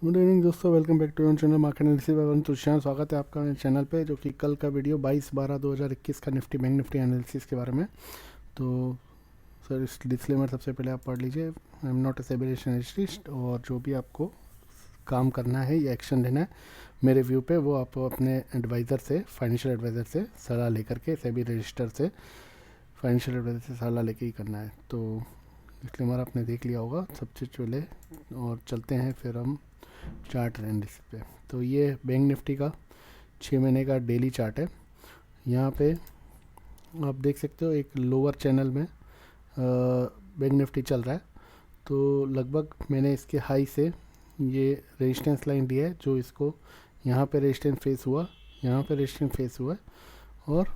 Good evening दोस्तों, welcome back to your channel market analysis by Tushar. स्वागत है आपका मेरे चैनल पे, जो कि कल का वीडियो 22/12/2021 का निफ्टी बैंक निफ्टी एनालिसिस के बारे में। तो सर, इस डिस्क्लेमर सबसे पहले आप पढ़ लीजिए। I am not a separation analyst, और जो भी आपको काम करना है या एक्शन लेना है मेरे व्यू पे, वो आप अपने एडवाइज़र से, फाइनेंशियल एडवाइज़र से सलाह लेकर के, सेबी रजिस्टर से फाइनेंशियल एडवाइज़र से सलाह लेके ही करना है। तो डिस्क्लेमर आपने देख लिया होगा सबसे पहले, और चलते हैं फिर हम चार्ट एनालिसिस पे। तो ये बैंक निफ्टी का 6 महीने का डेली चार्ट है। यहाँ पे आप देख सकते हो एक लोअर चैनल में बैंक निफ्टी चल रहा है। तो लगभग मैंने इसके हाई से ये रेजिस्टेंस लाइन लिया है, जो इसको यहाँ पे रेजिस्टेंस फेस हुआ, यहाँ पे रेजिस्टेंस फेस हुआ है, और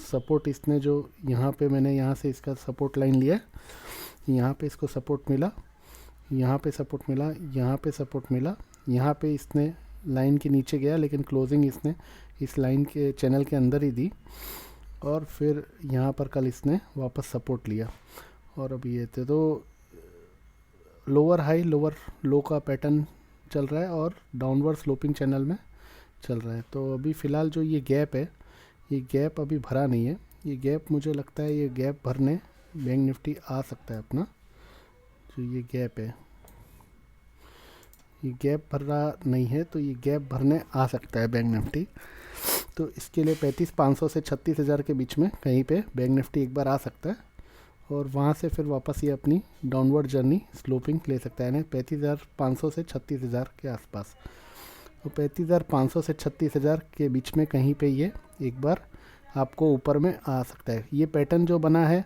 सपोर्ट इसने जो यहाँ पे मैंने यहाँ से इसका सपोर्ट लाइन लिया है, यहाँ पे इसको सपोर्ट मिला, यहाँ पे सपोर्ट मिला, यहाँ पे सपोर्ट मिला, यहाँ पे इसने लाइन के नीचे गया, लेकिन क्लोजिंग इसने इस लाइन के चैनल के अंदर ही दी, और फिर यहाँ पर कल इसने वापस सपोर्ट लिया। और अभी ये थे तो लोअर हाई लोअर लो का पैटर्न चल रहा है, और डाउनवर्ड स्लोपिंग चैनल में चल रहा है। तो अभी फ़िलहाल जो ये गैप है, ये गैप अभी भरा नहीं है। ये गैप, मुझे लगता है ये गैप भरने बैंक निफ्टी आ सकता है अपना। जो ये गैप है, ये गैप भर रहा नहीं है, तो ये गैप भरने आ सकता है बैंक निफ्टी। तो इसके लिए 35,500 से 36,000 के बीच में कहीं पे बैंक निफ्टी एक बार आ सकता है, और वहाँ से फिर वापस ये अपनी डाउनवर्ड जर्नी स्लोपिंग ले सकता है, यानी 35,500 से 36,000 के आसपास। तो 35,500 से 36,000 के बीच में कहीं पे ये एक बार आपको ऊपर में आ सकता है। ये पैटर्न जो बना है,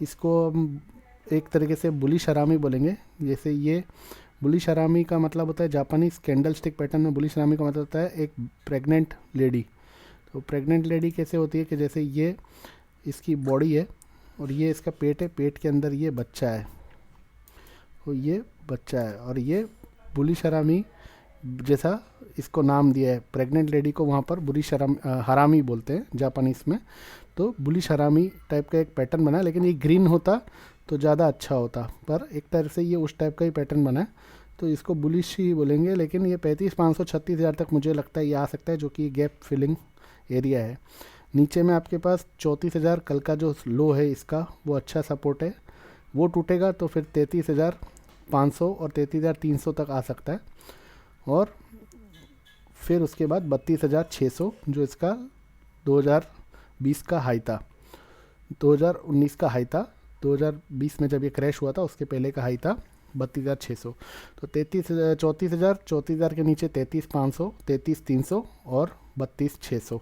इसको हम एक तरीके से बुलिश हरामी बोलेंगे। जैसे ये बुलिश हरामी का मतलब होता है, जापानीज कैंडल स्टिक पैटर्न में बुलिश हरामी का मतलब होता है एक प्रेग्नेंट लेडी। तो प्रेग्नेंट लेडी कैसे होती है कि जैसे ये इसकी बॉडी है, और ये इसका पेट है, पेट के अंदर ये बच्चा है, तो ये बच्चा है, और ये बुलिश हरामी जैसा इसको नाम दिया है। प्रेग्नेंट लेडी को वहाँ पर बुलिश हरामी बोलते हैं जापानीज में। तो बुलिश हरामी टाइप का एक पैटर्न बना है, लेकिन ये ग्रीन होता तो ज़्यादा अच्छा होता, पर एक तरह से ये उस टाइप का ही पैटर्न बना है, तो इसको बुलिश ही बोलेंगे। लेकिन ये 35,500 36,000 तक मुझे लगता है ये आ सकता है, जो कि गैप फिलिंग एरिया है। नीचे में आपके पास 34,000 कल का जो लो है इसका, वो अच्छा सपोर्ट है। वो टूटेगा तो फिर 33,500 और 33,300 तक आ सकता है, और फिर उसके बाद 32,600 जो इसका 2020 का हाई था, 2019 का हाई था, 2020 में जब ये क्रैश हुआ था उसके पहले का हाई था 32,600। तो 34,000 के नीचे 33,500, 33,300 और 32,600,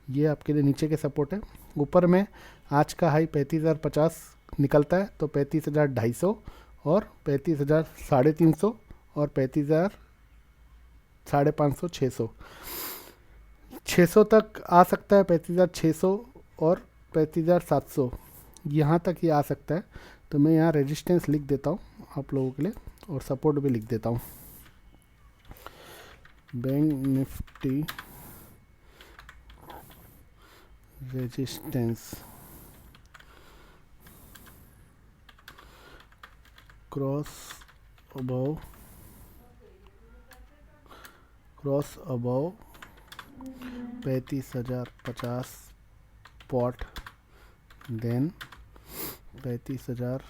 ये आपके लिए नीचे के सपोर्ट है। ऊपर में आज का हाई 35,050 निकलता है, तो 35,250 और 35,350 और 35,550, 600 600 तक आ सकता है। 35,600 और 35,700 यहाँ तक ही आ सकता है। तो मैं यहाँ रेजिस्टेंस लिख देता हूँ आप लोगों के लिए, और सपोर्ट भी लिख देता हूँ। Bank Nifty resistance cross above 35,050 point, then 35,250,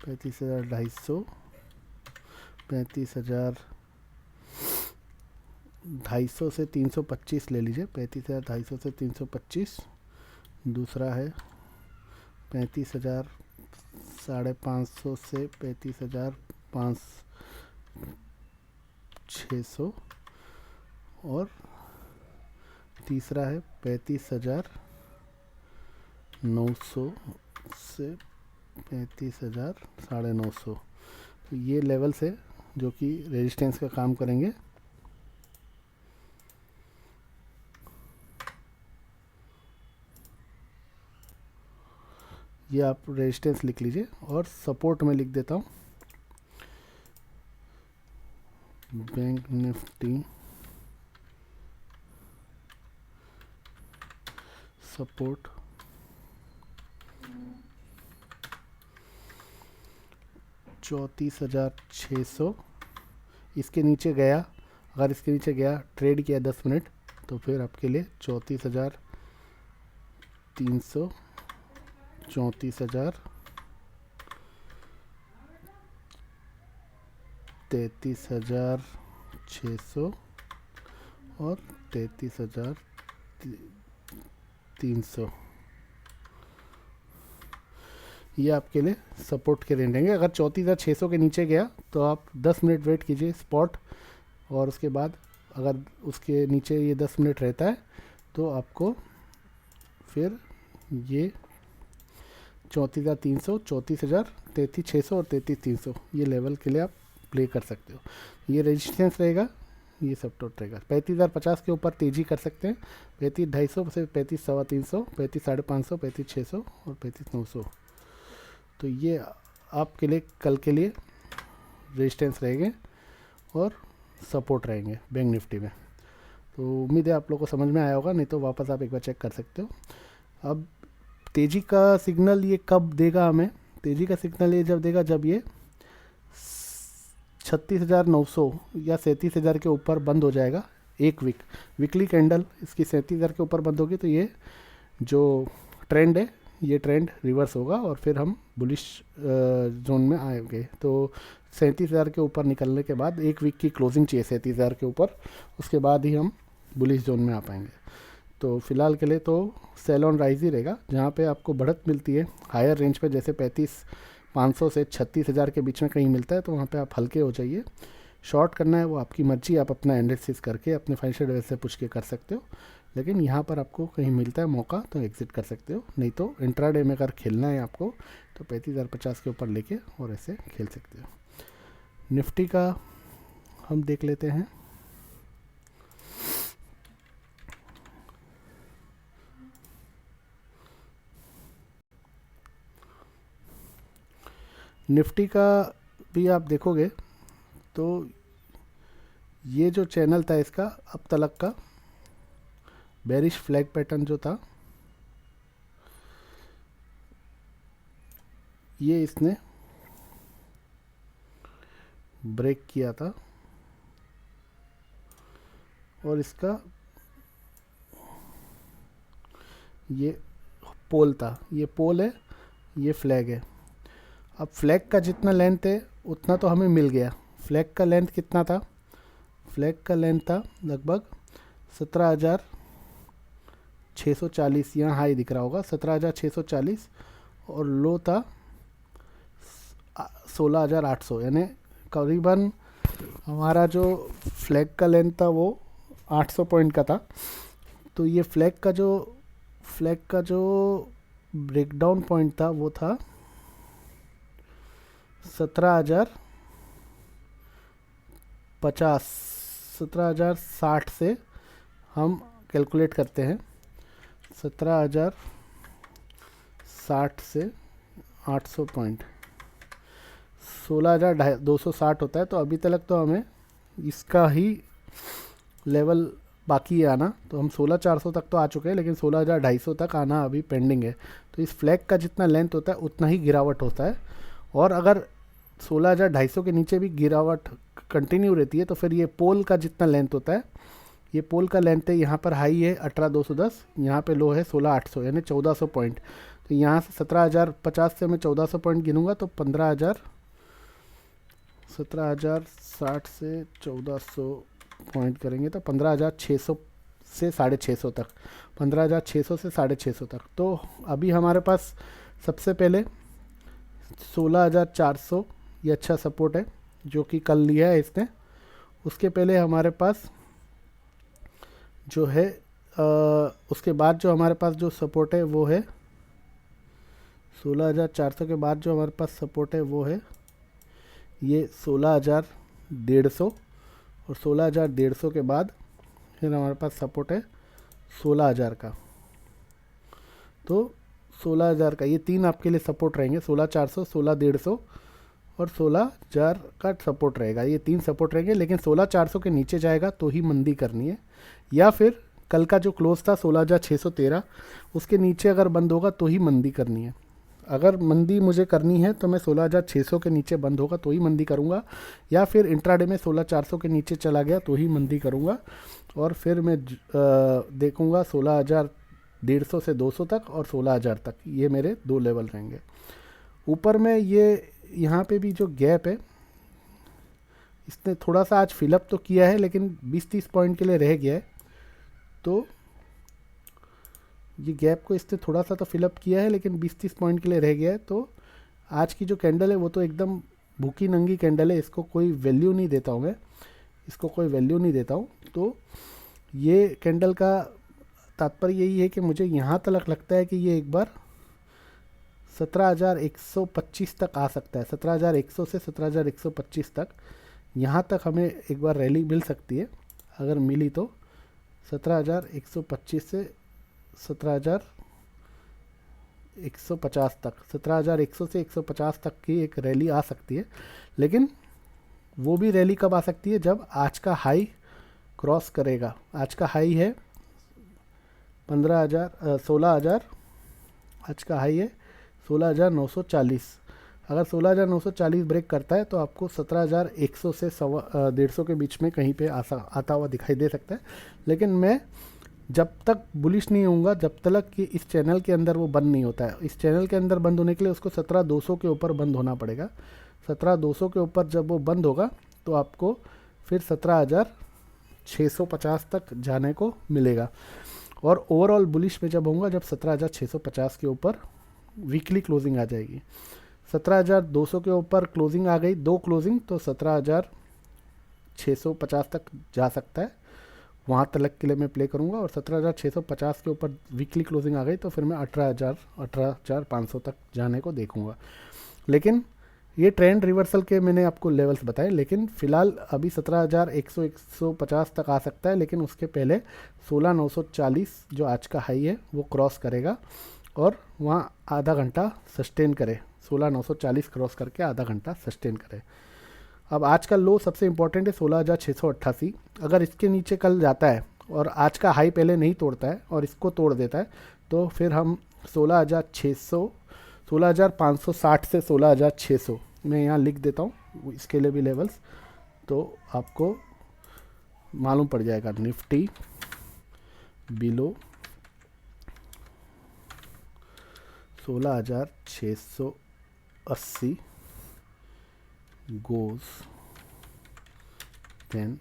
35,250 से 325 ले लीजिए। 35,250 से 325। दूसरा है 35,550 से 35,600, और तीसरा है 35,900 से 35,950। तो ये लेवल्स है जो कि रेजिस्टेंस का काम करेंगे। ये आप रेजिस्टेंस लिख लीजिए, और सपोर्ट में लिख देता हूँ बैंक निफ्टी सपोर्ट 34,600 इसके नीचे गया, अगर इसके नीचे गया ट्रेड किया 10 मिनट, तो फिर आपके लिए 34,300, 34,000, 33,600 और 33,300, ये आपके लिए सपोर्ट के रेंज रहेंगे। अगर 34,600 के नीचे गया तो आप 10 मिनट वेट कीजिए स्पॉट, और उसके बाद अगर उसके नीचे ये 10 मिनट रहता है तो आपको फिर ये 34,300, 34,000, 33,600 और 33,300 ये लेवल के लिए आप प्ले कर सकते हो। ये रेजिस्टेंस रहेगा, ये सपोर्ट रहेगा। 35,050 के ऊपर तेज़ी कर सकते हैं, 35,250 से 35,350, 35,550, 35,600 और 35,900। तो ये आपके लिए कल के लिए रेजिस्टेंस रहेंगे और सपोर्ट रहेंगे बैंक निफ्टी में। तो उम्मीद है आप लोगों को समझ में आया होगा, नहीं तो वापस आप एक बार चेक कर सकते हो। अब तेज़ी का सिग्नल ये कब देगा हमें? तेज़ी का सिग्नल ये जब देगा जब ये 36,900 या 37,000 के ऊपर बंद हो जाएगा। एक वीकली कैंडल इसकी 37,000 के ऊपर बंद होगी तो ये जो ट्रेंड है ये ट्रेंड रिवर्स होगा और फिर हम बुलिश जोन में आएंगे। तो 37,000 के ऊपर निकलने के बाद एक वीक की क्लोजिंग चाहिए 37,000 के ऊपर, उसके बाद ही हम बुलिश जोन में आ पाएंगे। तो फिलहाल के लिए तो सेल ऑन राइज ही रहेगा, जहाँ पे आपको बढ़त मिलती है हायर रेंज पे, जैसे 35,500 से 36,000 के बीच में कहीं मिलता है तो वहाँ पे आप हल्के हो जाइए। शॉर्ट करना है वो आपकी मर्जी, आप अपना एनालिसिस करके अपने फाइनेंशियल एडवाइजर से पूछ के कर सकते हो, लेकिन यहाँ पर आपको कहीं मिलता है मौका तो एग्जिट कर सकते हो। नहीं तो इंट्राडे में अगर खेलना है आपको तो 35,050 के ऊपर लेके और ऐसे खेल सकते हो। निफ्टी का हम देख लेते हैं। निफ्टी का भी आप देखोगे तो ये जो चैनल था इसका अब तलक का बेरिश फ्लैग पैटर्न जो था ये इसने ब्रेक किया था और इसका ये पोल था, ये पोल है, ये फ्लैग है। अब फ्लैग का जितना लेंथ है उतना तो हमें मिल गया। फ्लैग का लेंथ कितना था? फ्लैग का लेंथ था लगभग 17,640, यहाँ हाई दिख रहा होगा 17,640 और लो था 16,800, यानी करीबन हमारा जो फ्लैग का लेंथ था वो 800 पॉइंट का था। तो ये फ्लैग का जो ब्रेकडाउन पॉइंट था वो था 17,050, 17,060 से हम कैलकुलेट करते हैं, 17,060 से 800 पॉइंट 16,260 होता है। तो अभी तक तो हमें इसका ही लेवल बाकी है आना, तो हम 16,400 तक तो आ चुके हैं, लेकिन 16,250 तक आना अभी पेंडिंग है। तो इस फ्लैग का जितना लेंथ होता है उतना ही गिरावट होता है, और अगर 16,250 के नीचे भी गिरावट कंटिन्यू रहती है तो फिर ये पोल का जितना लेंथ होता है, ये पोल का लेंथ है, यहाँ पर हाई है 18,210, यहाँ पे लो है 16,800, यानी 1,400 पॉइंट। तो यहाँ से 17,050 से मैं 1,400 पॉइंट गिनूंगा तो 17,060 से 1,400 पॉइंट करेंगे तो 15,600 से 650 तक, 15,600 से 650 तक। तो अभी हमारे पास सबसे पहले 16,400 ये अच्छा सपोर्ट है जो कि कल लिया है इसने। उसके पहले हमारे पास जो है उसके बाद जो हमारे पास जो सपोर्ट है वो है 16,400 के बाद जो हमारे पास सपोर्ट है वो है ये 16,150, और 16,150 के बाद फिर हमारे पास सपोर्ट है 16,000 का। तो 16,000 का ये तीन आपके लिए सपोर्ट रहेंगे, 16,400, 16,150 और 16,000 का सपोर्ट रहेगा। ये तीन सपोर्ट रहेंगे, लेकिन 16,400 के नीचे जाएगा तो ही मंदी करनी है, या फिर कल का जो क्लोज था 16,613 उसके नीचे अगर बंद होगा तो ही मंदी करनी है। अगर मंदी मुझे करनी है तो मैं 16,600 के नीचे बंद होगा तो ही मंदी करूँगा, या फिर इंट्राडे में 16,400 के नीचे चला गया तो ही मंदी करूँगा। और फिर मैं देखूँगा 16,150 से 200 तक और 16,000 तक, ये मेरे दो लेवल रहेंगे। ऊपर में ये यहाँ पे भी जो गैप है, इसने थोड़ा सा आज फिलअप तो किया है लेकिन 20-30 पॉइंट के लिए रह गया है। तो ये गैप को इसने थोड़ा सा तो फिलअप किया है लेकिन 20-30 पॉइंट के लिए रह गया है। तो आज की जो कैंडल है वो तो एकदम भूखी नंगी कैंडल है, इसको कोई वैल्यू नहीं देता हूँ मैं, इसको कोई वैल्यू नहीं देता हूँ। तो ये कैंडल का तात्पर्य यही है कि मुझे यहाँ तक लगता है कि ये एक बार 17,125 तक आ सकता है। 17,100 से 17,125 तक, यहाँ तक हमें एक बार रैली मिल सकती है। अगर मिली तो 17,125 से 17,150 तक, 17,100 से 150 तक की एक रैली आ सकती है। लेकिन वो भी रैली कब आ सकती है, जब आज का हाई क्रॉस करेगा। आज का हाई है 16,000, आज का हाई है 16,940। अगर 16,940 ब्रेक करता है तो आपको 17,100 से 150 के बीच में कहीं पे आता हुआ दिखाई दे सकता है। लेकिन मैं जब तक बुलिश नहीं होऊंगा, जब तक कि इस चैनल के अंदर वो बंद नहीं होता है। इस चैनल के अंदर बंद होने के लिए उसको 17,200 के ऊपर बंद होना पड़ेगा। 17,200 के ऊपर जब वो बंद होगा तो आपको फिर 17,650 तक जाने को मिलेगा। और ओवरऑल बुलिश में जब होऊंगा जब 17,650 के ऊपर वीकली क्लोजिंग आ जाएगी। 17,200 के ऊपर क्लोजिंग आ गई, दो क्लोजिंग, तो 17,650 तक जा सकता है, वहाँ तक के लिए मैं प्ले करूँगा। और 17,650 के ऊपर वीकली क्लोजिंग आ गई तो फिर मैं 18,500 तक जाने को देखूँगा। लेकिन ये ट्रेंड रिवर्सल के मैंने आपको लेवल्स बताए, लेकिन फ़िलहाल अभी 17,150 तक आ सकता है। लेकिन उसके पहले 16,940 जो आज का हाई है वो क्रॉस करेगा और वहाँ आधा घंटा सस्टेन करे, 16,940 क्रॉस करके आधा घंटा सस्टेन करे। अब आज का लो सबसे इम्पोर्टेंट है 16,688। अगर इसके नीचे कल जाता है और आज का हाई पहले नहीं तोड़ता है और इसको तोड़ देता है तो फिर हम 16,560 से 16,600 मैं यहाँ लिख देता हूँ, इसके लिए भी लेवल्स तो आपको मालूम पड़ जाएगा। निफ्टी बिलो 16,680 गोज, देन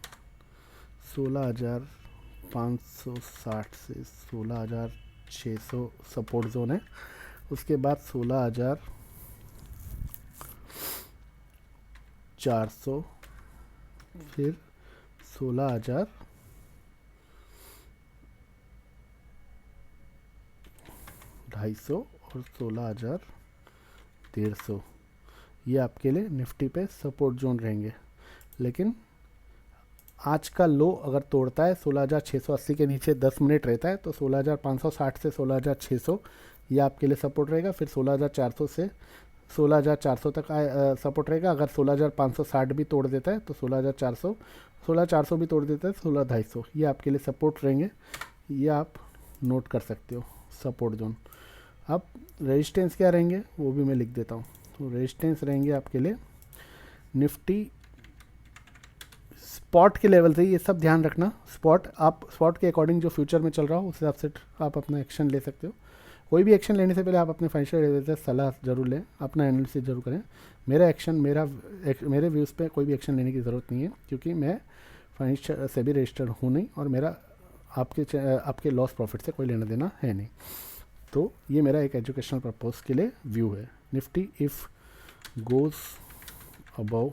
16,560 से 16,600 सपोर्ट जोन है। उसके बाद 16,400, फिर 16,250 और 16,150, ये आपके लिए निफ्टी पे सपोर्ट जोन रहेंगे। लेकिन आज का लो अगर तोड़ता है 16,680 के नीचे 10 मिनट रहता है तो 16,560 से 16,600 ये आपके लिए सपोर्ट रहेगा। फिर 16,400 से 16,400 तक सपोर्ट रहेगा। अगर 16,560 भी तोड़ देता है तो 16,400 भी तोड़ देता है 16,250, ये आपके लिए सपोर्ट रहेंगे। ये आप नोट कर सकते हो सपोर्ट जोन। अब रेजिस्टेंस क्या रहेंगे वो भी मैं लिख देता हूँ। तो रेजिस्टेंस रहेंगे आपके लिए निफ्टी स्पॉट के लेवल से, ये सब ध्यान रखना। आप स्पॉट के अकॉर्डिंग जो फ्यूचर में चल रहा हो उस हिसाब से आप अपना एक्शन ले सकते हो। कोई भी एक्शन लेने से पहले आप अपने फाइनेंशियल एडवाइजर से सलाह जरूर लें, अपना एनालिसिस जरूर करें। मेरे व्यूज़ पे कोई भी एक्शन लेने की ज़रूरत नहीं है क्योंकि मैं फाइनेंशियल से भी रजिस्टर्ड हूँ नहीं और मेरा आपके लॉस प्रॉफिट से कोई लेना देना है नहीं। तो ये मेरा एक एजुकेशनल पर्पज़ के लिए व्यू है। Nifty if goes above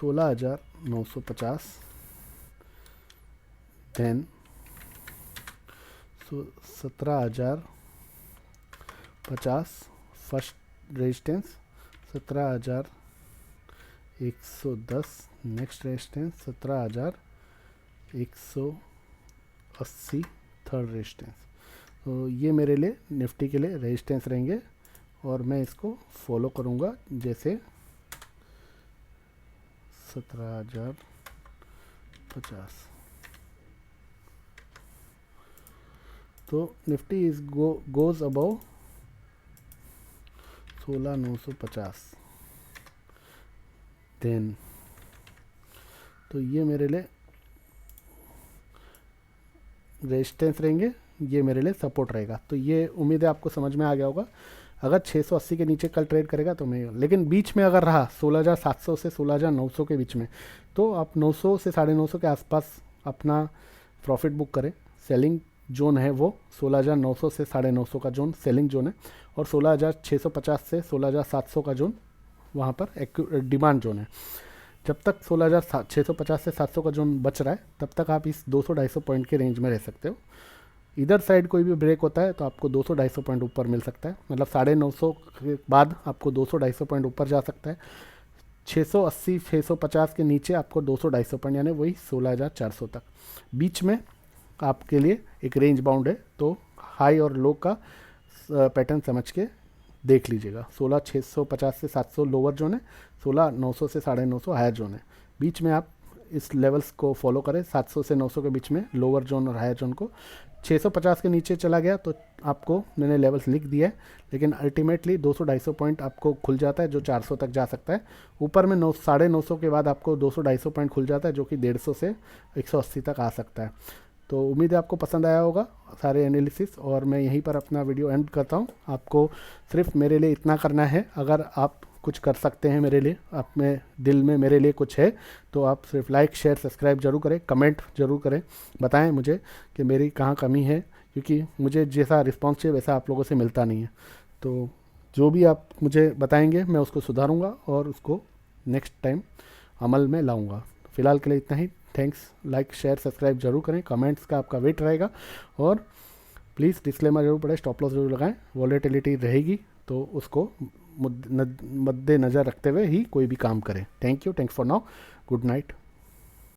16,950 then 17,050 first resistance, 17,110 next resistance, 17,180 third resistance. तो ये मेरे लिए निफ्टी के लिए रेजिस्टेंस रहेंगे और मैं इसको फॉलो करूँगा। जैसे 17,050 तो Nifty is goes above 16,950 then, तो ये मेरे लिए रेजिस्टेंस रहेंगे, ये मेरे लिए सपोर्ट रहेगा। तो ये उम्मीद है आपको समझ में आ गया होगा। अगर 680 के नीचे कल ट्रेड करेगा तो मैं, लेकिन बीच में अगर रहा 16,700 से 16,900 के बीच में, तो आप 900 से 950 के आसपास अपना प्रॉफिट बुक करें। सेलिंग जोन है वो 16,900 से 950 का जोन सेलिंग जोन है, और 16,650 से 16,700 का जोन वहाँ पर डिमांड जोन है। जब तक 16,650 से 700 का जोन बच रहा है, तब तक आप इस 200-250 पॉइंट के रेंज में रह सकते हो। इधर साइड कोई भी ब्रेक होता है तो आपको 200-250 पॉइंट ऊपर मिल सकता है, मतलब 950 के बाद आपको 200-250 पॉइंट ऊपर जा सकता है। 680-650 के नीचे आपको 200-250 पॉइंट, यानी वही 16,400 तक। बीच में आपके लिए एक रेंज बाउंड है, तो हाई और लो का पैटर्न समझ के देख लीजिएगा। 16,650 से 700 लोअर जोन है, 16,900 से 950 हायर जोन है। बीच में आप इस लेवल्स को फॉलो करें, 700 से 900 के बीच में लोअर जोन और हायर जोन को। 650 के नीचे चला गया तो आपको मैंने लेवल्स लिख दिया है, लेकिन अल्टीमेटली 200-250 पॉइंट आपको खुल जाता है, जो 400 तक जा सकता है। ऊपर में 900-950 के बाद आपको 200-250 पॉइंट खुल जाता है, जो कि 150 से 180 तक आ सकता है। तो उम्मीद है आपको पसंद आया होगा सारे एनालिसिस, और मैं यहीं पर अपना वीडियो एंड करता हूँ। आपको सिर्फ मेरे लिए इतना करना है, अगर आप कुछ कर सकते हैं मेरे लिए, आप में दिल में मेरे लिए कुछ है, तो आप सिर्फ लाइक शेयर सब्सक्राइब जरूर करें, कमेंट जरूर करें, बताएं मुझे कि मेरी कहाँ कमी है, क्योंकि मुझे जैसा रिस्पॉन्स चाहिए वैसा आप लोगों से मिलता नहीं है। तो जो भी आप मुझे बताएंगे मैं उसको सुधारूंगा और उसको नेक्स्ट टाइम अमल में लाऊंगा। फ़िलहाल के लिए इतना ही। थैंक्स। लाइक शेयर सब्सक्राइब जरूर करें, कमेंट्स का आपका वेट रहेगा, और प्लीज़ डिस्क्लेमर जरूर पढ़ें, स्टॉप लॉस जरूर लगाएं। वॉलेटिलिटी रहेगी तो उसको मद्देनज़र रखते हुए ही कोई भी काम करें। Thank you, thanks for now, good night.